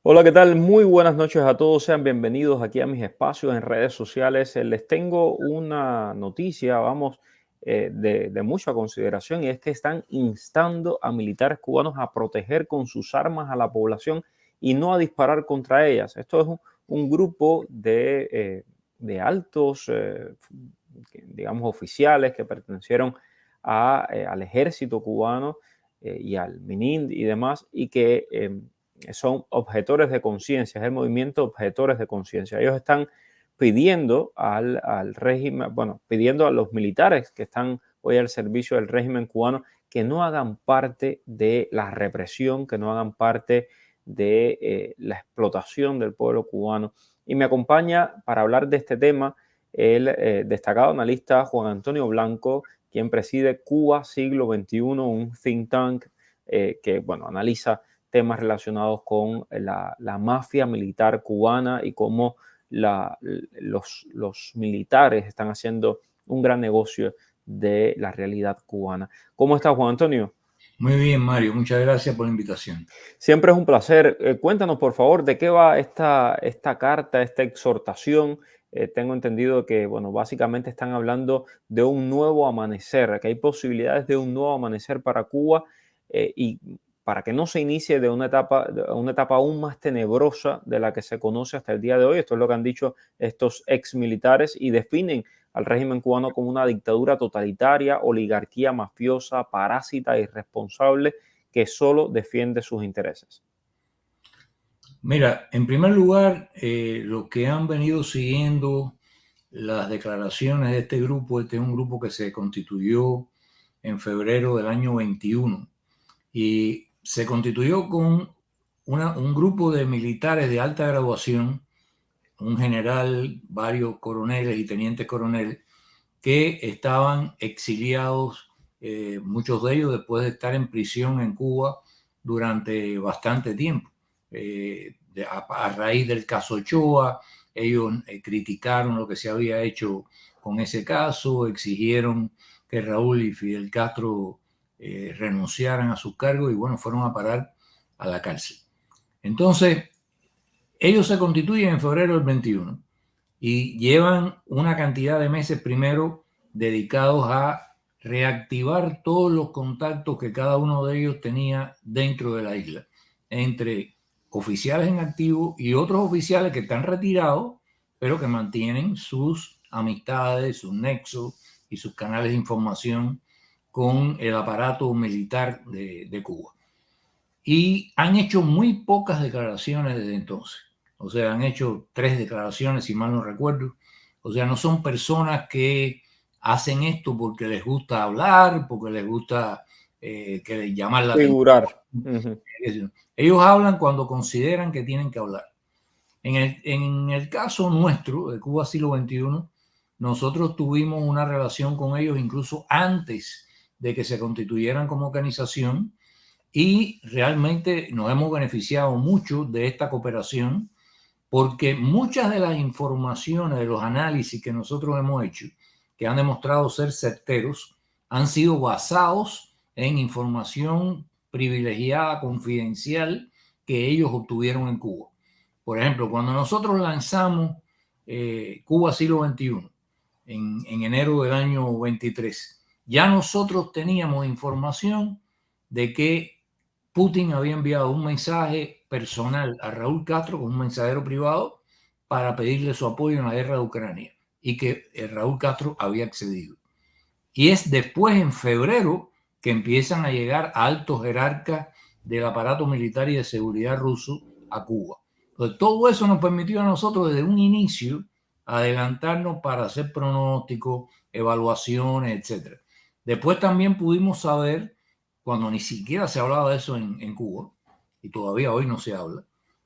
Hola, ¿qué tal? Muy buenas noches a todos. Sean bienvenidos aquí a mis espacios en redes sociales. Les tengo una noticia, vamos, de mucha consideración y es que están instando a militares cubanos a proteger con sus armas a la población y no a disparar contra ellas. Esto es un grupo de altos, digamos, oficiales que pertenecieron al ejército cubano y al MININD y demás y que son objetores de conciencia, es el movimiento objetores de conciencia. Ellos están pidiendo al régimen, bueno, pidiendo a los militares que están hoy al servicio del régimen cubano que no hagan parte de la represión, que no hagan parte de la explotación del pueblo cubano. Y me acompaña para hablar de este tema el destacado analista Juan Antonio Blanco, quien preside Cuba Siglo XXI, un think tank que, bueno, analiza temas relacionados con la mafia militar cubana y cómo los militares están haciendo un gran negocio de la realidad cubana. ¿Cómo estás, Juan Antonio? Muy bien, Mario. Muchas gracias por la invitación. Siempre es un placer. Cuéntanos, por favor, de qué va esta carta, esta exhortación. Tengo entendido que, bueno, básicamente están hablando de un nuevo amanecer, que hay posibilidades de un nuevo amanecer para Cuba y para que no se inicie de una etapa aún más tenebrosa de la que se conoce hasta el día de hoy. Esto es lo que han dicho estos ex militares y definen al régimen cubano como una dictadura totalitaria, oligarquía mafiosa, parásita, irresponsable que solo defiende sus intereses. Mira, en primer lugar, lo que han venido siguiendo las declaraciones de este grupo, este es un grupo que se constituyó en febrero del año 21 y se constituyó con un grupo de militares de alta graduación, un general, varios coroneles y tenientes coroneles, que estaban exiliados, muchos de ellos después de estar en prisión en Cuba durante bastante tiempo. A raíz del caso Ochoa, ellos criticaron lo que se había hecho con ese caso, exigieron que Raúl y Fidel Castro renunciaran a sus cargos y bueno, fueron a parar a la cárcel. Entonces, ellos se constituyen en febrero del 21 y llevan una cantidad de meses primero dedicados a reactivar todos los contactos que cada uno de ellos tenía dentro de la isla, entre oficiales en activo y otros oficiales que están retirados, pero que mantienen sus amistades, sus nexos y sus canales de información con el aparato militar de Cuba. Y han hecho muy pocas declaraciones desde entonces. O sea, han hecho 3 declaraciones, si mal no recuerdo. O sea, no son personas que hacen esto porque les gusta hablar, porque les gusta que les llamar la atención. Figurar. Ujú. Ellos hablan cuando consideran que tienen que hablar. En el caso nuestro, de Cuba Siglo XXI, nosotros tuvimos una relación con ellos incluso antes de que se constituyeran como organización y realmente nos hemos beneficiado mucho de esta cooperación porque muchas de las informaciones, de los análisis que nosotros hemos hecho, que han demostrado ser certeros, han sido basados en información privilegiada, confidencial, que ellos obtuvieron en Cuba. Por ejemplo, cuando nosotros lanzamos Cuba Siglo XXI en enero del año 23, ya nosotros teníamos información de que Putin había enviado un mensaje personal a Raúl Castro con un mensajero privado para pedirle su apoyo en la guerra de Ucrania y que Raúl Castro había accedido. Y es después, en febrero, que empiezan a llegar altos jerarcas del aparato militar y de seguridad ruso a Cuba. Entonces, todo eso nos permitió a nosotros desde un inicio adelantarnos para hacer pronósticos, evaluaciones, etc. Después también pudimos saber, cuando ni siquiera se hablaba de eso en Cuba, y todavía hoy no se habla,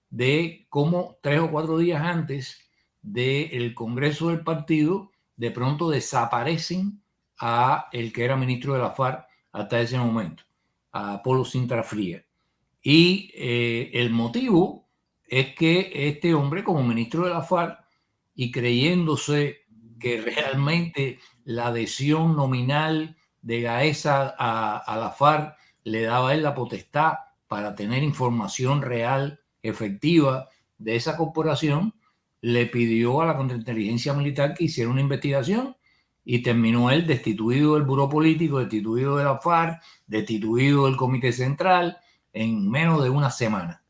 de cómo 3 o 4 días antes del Congreso del partido, de pronto desaparecen a el que era ministro de la FARC hasta ese momento, a Polo Sintra Fría. Y el motivo es que este hombre, como ministro de la FARC, y creyéndose que realmente la adhesión nominal de Gaesa a la FARC le daba a él la potestad para tener información real efectiva de esa corporación, le pidió a la contrainteligencia militar que hiciera una investigación y terminó él destituido del buró político, destituido de la FARC, destituido del Comité Central en menos de una semana,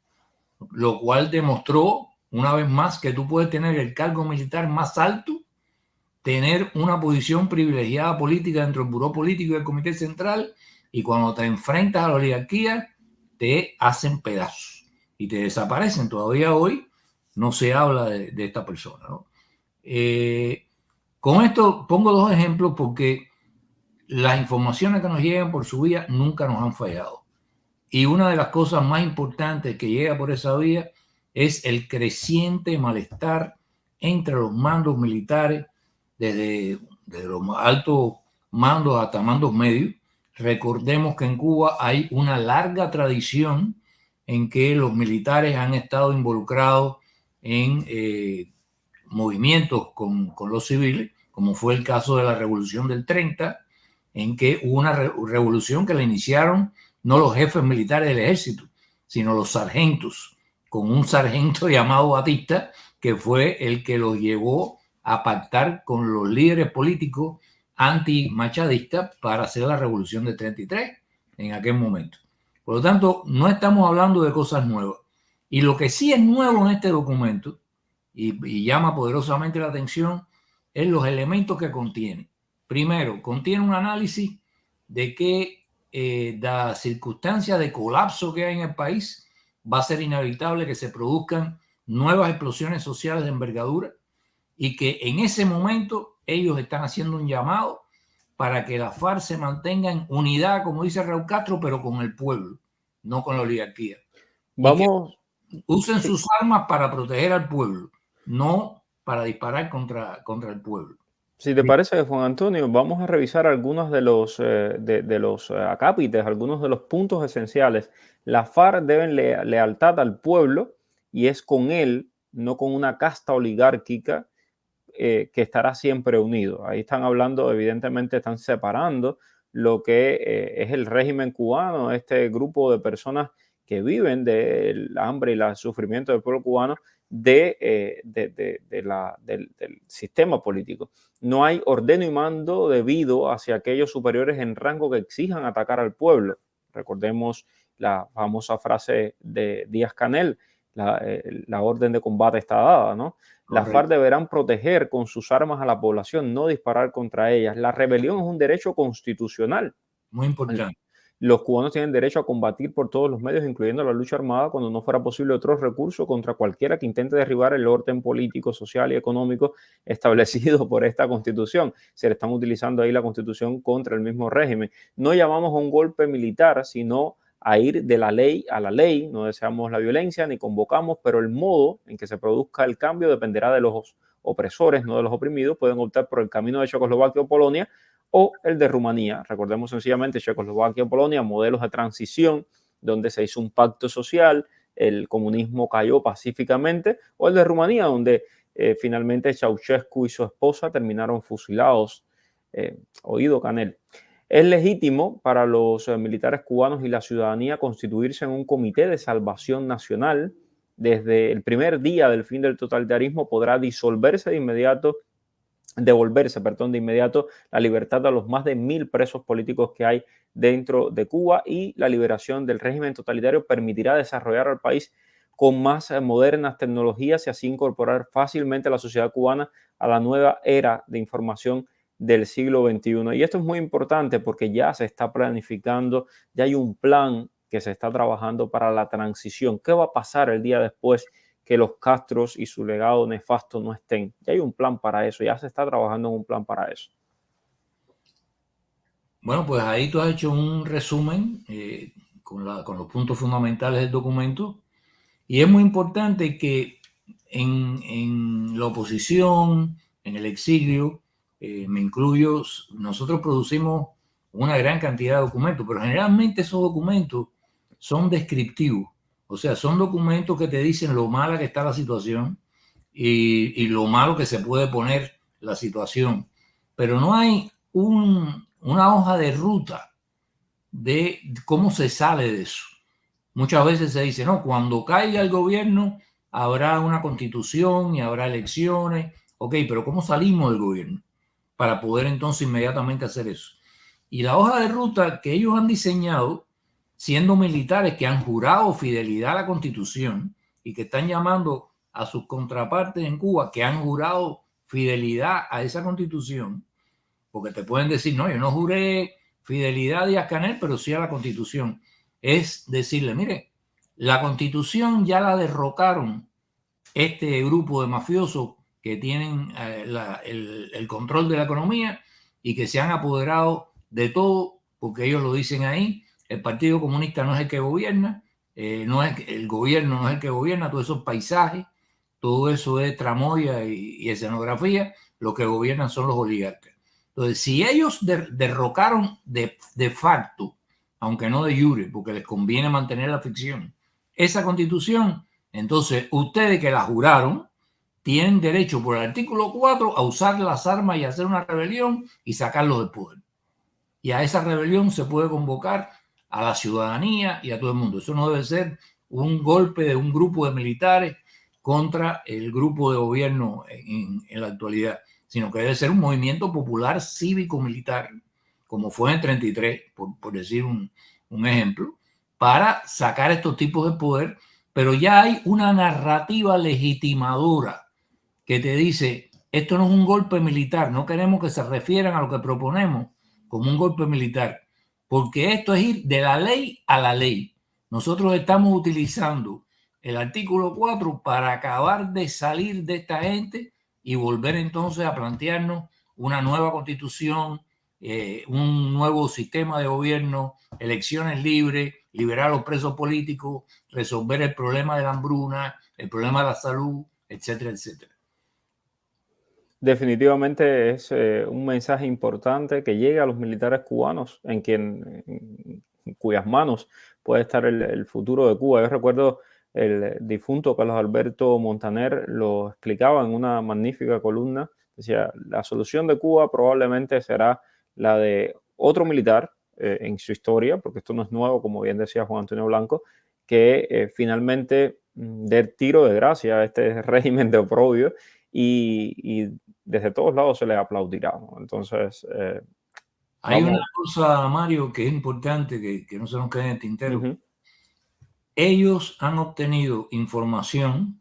lo cual demostró una vez más que tú puedes tener el cargo militar más alto, tener una posición privilegiada política dentro del buró político y del Comité Central, y cuando te enfrentas a la oligarquía te hacen pedazos y te desaparecen. Todavía hoy no se habla de esta persona, ¿no? Con esto pongo dos ejemplos porque las informaciones que nos llegan por su vía nunca nos han fallado. Y una de las cosas más importantes que llega por esa vía es el creciente malestar entre los mandos militares, desde los altos mandos hasta mandos medios. Recordemos que en Cuba hay una larga tradición en que los militares han estado involucrados en movimientos con los civiles, como fue el caso de la Revolución del 30, en que hubo una revolución que la iniciaron no los jefes militares del ejército, sino los sargentos, con un sargento llamado Batista, que fue el que los llevó a pactar con los líderes políticos antimachadistas para hacer la revolución del 33 en aquel momento. Por lo tanto, no estamos hablando de cosas nuevas. Y lo que sí es nuevo en este documento, y llama poderosamente la atención, es los elementos que contiene. Primero, contiene un análisis de que la circunstancia de colapso que hay en el país va a ser inevitable que se produzcan nuevas explosiones sociales de envergadura y que en ese momento ellos están haciendo un llamado para que la FARC se mantenga en unidad, como dice Raúl Castro, pero con el pueblo, no con la oligarquía. Vamos. Y que usen sus armas para proteger al pueblo, no para disparar contra el pueblo. Si te parece, Juan Antonio, vamos a revisar algunos de los acápites, algunos de los puntos esenciales. La FARC deben lealtad al pueblo y es con él, no con una casta oligárquica que estará siempre unido. Ahí están hablando, evidentemente están separando lo que es el régimen cubano, este grupo de personas que viven del hambre y el sufrimiento del pueblo cubano del sistema político. No hay ordeno y mando debido hacia aquellos superiores en rango que exijan atacar al pueblo. Recordemos la famosa frase de Díaz-Canel, la orden de combate está dada, ¿no? Las FARC deberán proteger con sus armas a la población, no disparar contra ellas. La rebelión es un derecho constitucional. Muy importante. Los cubanos tienen derecho a combatir por todos los medios, incluyendo la lucha armada, cuando no fuera posible otro recurso contra cualquiera que intente derribar el orden político, social y económico establecido por esta Constitución. Se le están utilizando ahí la Constitución contra el mismo régimen. No llamamos a un golpe militar, sino a ir de la ley a la ley. No deseamos la violencia ni convocamos, pero el modo en que se produzca el cambio dependerá de los opresores, no de los oprimidos. Pueden optar por el camino de Checoslovaquia o Polonia o el de Rumanía. Recordemos sencillamente Checoslovaquia o Polonia, modelos de transición donde se hizo un pacto social, el comunismo cayó pacíficamente, o el de Rumanía, donde finalmente Ceausescu y su esposa terminaron fusilados. Oído Canel. Es legítimo para los militares cubanos y la ciudadanía constituirse en un comité de salvación nacional. Desde el primer día del fin del totalitarismo podrá devolverse de inmediato la libertad a los más de 1.000 presos políticos que hay dentro de Cuba, y la liberación del régimen totalitario permitirá desarrollar al país con más modernas tecnologías y así incorporar fácilmente a la sociedad cubana a la nueva era de información del siglo XXI. Y esto es muy importante porque ya se está planificando, ya hay un plan que se está trabajando para la transición. ¿Qué va a pasar el día después que los Castros y su legado nefasto no estén? Ya hay un plan para eso, ya se está trabajando en un plan para eso. Bueno, pues ahí tú has hecho un resumen con los puntos fundamentales del documento, y es muy importante que en la oposición, en el exilio, me incluyo, nosotros producimos una gran cantidad de documentos, pero generalmente esos documentos son descriptivos. O sea, son documentos que te dicen lo mala que está la situación y lo malo que se puede poner la situación. Pero no hay una hoja de ruta de cómo se sale de eso. muchas veces se dice, no, cuando caiga el gobierno habrá una constitución y habrá elecciones. Ok, pero ¿cómo salimos del gobierno para poder entonces inmediatamente hacer eso? Y la hoja de ruta que ellos han diseñado, siendo militares que han jurado fidelidad a la Constitución y que están llamando a sus contrapartes en Cuba que han jurado fidelidad a esa Constitución, porque te pueden decir, no, yo no juré fidelidad a Díaz-Canel, pero sí a la Constitución. Es decirle, mire, la Constitución ya la derrocaron este grupo de mafiosos que tienen el control de la economía y que se han apoderado de todo, porque ellos lo dicen ahí, el Partido Comunista no es el que gobierna, no es el gobierno no es el que gobierna, todos esos paisajes, todo eso es tramoya y escenografía, lo que gobiernan son los oligarcas. Entonces, si ellos derrocaron de facto, aunque no de jure, porque les conviene mantener la ficción, esa constitución, entonces ustedes que la juraron tienen derecho por el artículo 4 a usar las armas y hacer una rebelión y sacarlos del poder. Y a esa rebelión se puede convocar a la ciudadanía y a todo el mundo. Eso no debe ser un golpe de un grupo de militares contra el grupo de gobierno en la actualidad, sino que debe ser un movimiento popular cívico-militar, como fue en el 33, por decir un ejemplo, para sacar estos tipos de poder, pero ya hay una narrativa legitimadora que te dice, esto no es un golpe militar, no queremos que se refieran a lo que proponemos como un golpe militar, porque esto es ir de la ley a la ley. Nosotros estamos utilizando el artículo 4 para acabar de salir de esta gente y volver entonces a plantearnos una nueva constitución, un nuevo sistema de gobierno, elecciones libres, liberar a los presos políticos, resolver el problema de la hambruna, el problema de la salud, etcétera, etcétera. Definitivamente es un mensaje importante que llega a los militares cubanos en cuyas manos puede estar el futuro de Cuba. Yo recuerdo el difunto Carlos Alberto Montaner lo explicaba en una magnífica columna. Decía, la solución de Cuba probablemente será la de otro militar en su historia, porque esto no es nuevo, como bien decía Juan Antonio Blanco, que finalmente dé tiro de gracia a este régimen de oprobio y desde todos lados se les aplaudirá, ¿no? Entonces, hay una cosa, Mario, que es importante que no se nos quede en el tintero. Ellos han obtenido información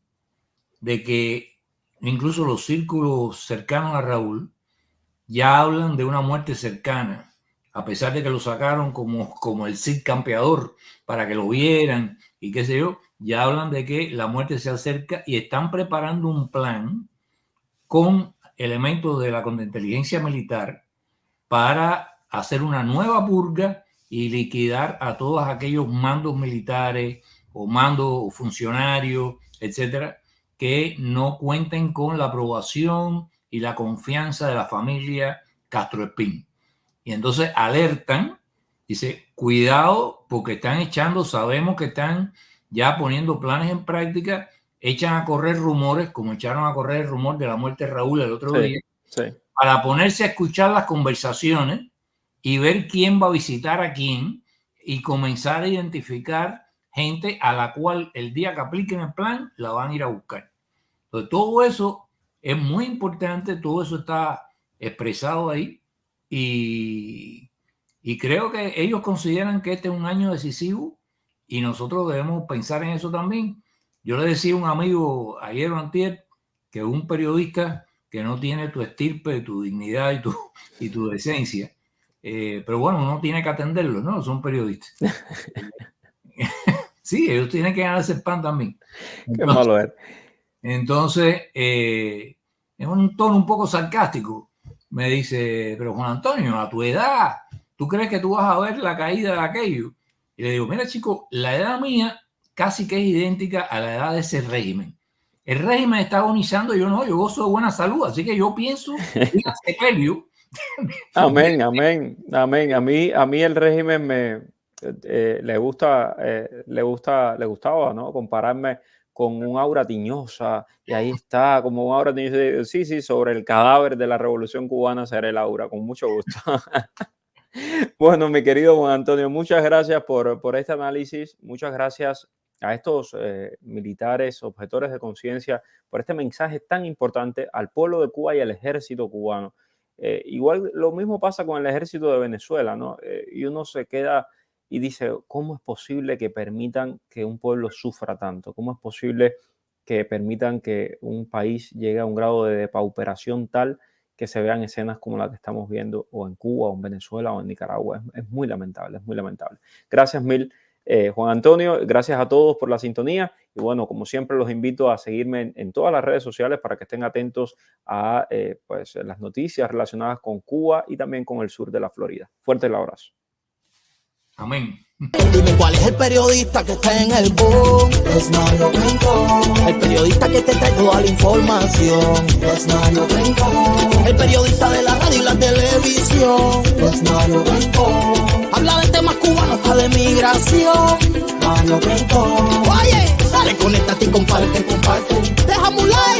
de que incluso los círculos cercanos a Raúl ya hablan de una muerte cercana, a pesar de que lo sacaron como el Cid campeador para que lo vieran y qué sé yo, ya hablan de que la muerte se acerca y están preparando un plan con elementos de la contrainteligencia militar para hacer una nueva purga y liquidar a todos aquellos mandos militares o mandos o funcionarios, etcétera, que no cuenten con la aprobación y la confianza de la familia Castro Espín. Y entonces alertan, dice, cuidado porque están echando, sabemos que están ya poniendo planes en práctica, echan a correr rumores, como echaron a correr el rumor de la muerte de Raúl el otro día, para ponerse a escuchar las conversaciones y ver quién va a visitar a quién y comenzar a identificar gente a la cual el día que apliquen el plan la van a ir a buscar. Entonces, todo eso es muy importante, todo eso está expresado ahí y creo que ellos consideran que este es un año decisivo y nosotros debemos pensar en eso también. Yo le decía a un amigo ayer o antier que un periodista que no tiene tu estirpe, tu dignidad y tu decencia, pero bueno, uno tiene que atenderlo, ¿no? Son periodistas. Sí, ellos tienen que ganarse el pan también. Entonces, qué malo es. Entonces, en un tono un poco sarcástico, me dice, pero Juan Antonio, a tu edad, ¿tú crees que tú vas a ver la caída de aquello? Y le digo, mira chico, la edad mía casi que es idéntica a la edad de ese régimen. El régimen está agonizando, yo no, yo gozo de buena salud, así que yo pienso, sepelio. Amén, amén, amén. A mí el régimen le gustaba, ¿no? Compararme con un aura tiñosa y ahí está, como un aura tiñosa. Sí, sí, sobre el cadáver de la Revolución Cubana será el aura, con mucho gusto. Bueno, mi querido Juan Antonio, muchas gracias por este análisis. Muchas gracias a estos militares, objetores de conciencia, por este mensaje tan importante al pueblo de Cuba y al ejército cubano. Igual lo mismo pasa con el ejército de Venezuela, ¿no? Y uno se queda y dice, ¿cómo es posible que permitan que un pueblo sufra tanto? ¿Cómo es posible que permitan que un país llegue a un grado de depauperación tal que se vean escenas como la que estamos viendo o en Cuba, o en Venezuela, o en Nicaragua? Es muy lamentable, es muy lamentable. Gracias mil, Juan Antonio. Gracias a todos por la sintonía. Y bueno, como siempre, los invito a seguirme en todas las redes sociales para que estén atentos a pues, las noticias relacionadas con Cuba y también con el sur de la Florida. Fuerte el abrazo. Amén. Dime cuál es el periodista que está en el boom. Es Mario Rincón. El periodista que te trae toda la información. Es Mario Rincón. El periodista de la radio y la televisión. Es Mario Rincón. Habla de temas cubanos, hasta de migración. Mario Rincón. Oye, dale, conéctate y comparte. Déjame un like.